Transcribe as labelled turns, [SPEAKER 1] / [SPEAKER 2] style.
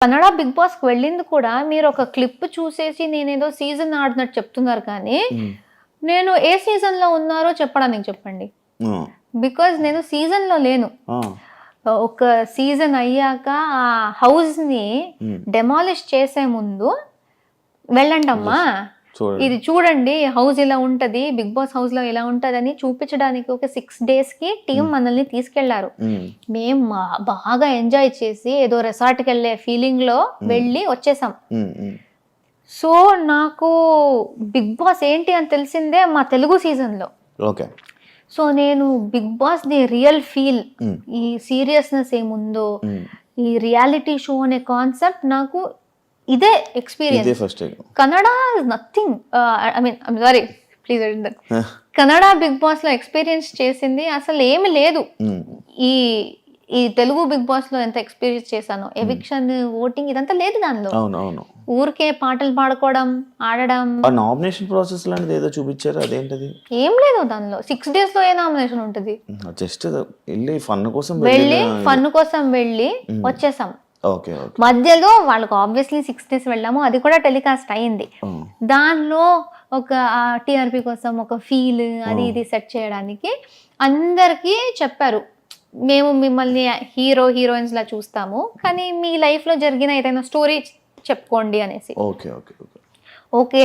[SPEAKER 1] Kannada big boss కి వెళ్ళింది కూడా మీరు ఒక క్లిప్ చూసేసి నేనేదో సీజన్ ఆడినట్టు చెప్తున్నారు కానీ నేను ఏ సీజన్ లో ఉన్నారో చెప్పడానికి చెప్పండి. బికాజ్ నేను సీజన్ లో లేను. ఒక సీజన్ అయ్యాక ఆ హౌస్ ని డెమాలిష్ చేసే ముందు వెళ్ళండి అమ్మా, ఇది చూడండి హౌస్ ఇలా ఉంటది, బిగ్ బాస్ హౌస్ లో ఇలా ఉంటది అని చూపించడానికి ఒక 6 days కి టీం మనల్ని తీసుకెళ్లారు. మేము బాగా ఎంజాయ్ చేసి ఏదో రిసార్ట్ కి వెళ్ళే ఫీలింగ్ లో వెళ్ళి వచ్చేసాం. సో నాకు బిగ్ బాస్ ఏంటి అని తెలిసిందే మా తెలుగు సీజన్ లో. సో నేను big boss the real feel, ఈ సీరియస్నెస్ ఏముందో, ఈ రియాలిటీ షో అనే కాన్సెప్ట్ నాకు ఇదే experience. Kannada nothing, I mean I'm sorry please, Kannada big boss లో ఎక్స్పీరియన్స్ చేసింది అసలు ఏమి లేదు. ఈ ఈ తెలుగు బిగ్ బాస్ లో ఎంత ఎక్స్పీరియన్స్ చేశాను, ఎవిక్షన్, ఓటింగ్ ఇదంతా లేదు దానిలో. ఊరికే పాటలు పాడుకోవడం, ఆడడం.
[SPEAKER 2] నామినేషన్ ప్రాసెస్ లాంటిది ఏదో చూపించారు, అదేంటది?
[SPEAKER 1] ఏం లేదు దానిలో. 6 days లో ఏ నామినేషన్ ఉంటుంది?
[SPEAKER 2] జస్ట్ వెళ్ళి ఫన్ కోసం వెళ్ళి వచ్చేసాం. మధ్యలో వాళ్ళకు ఆబ్వియస్లీ 6 days వెళ్ళాము, అది కూడా టెలికాస్ట్ అయింది. దానిలో ఒక టీఆర్పీ కోసం ఒక ఫీల్ అది ఇది సెట్ చేయడానికి అందరికీ చెప్పారు, మేము మిమ్మల్ని హీరో హీరోయిన్స్ లా చూస్తాము కానీ మీ లైఫ్ లో జరిగిన ఏదైనా స్టోరీ చెప్పుకోండి అనేసి. ఓకే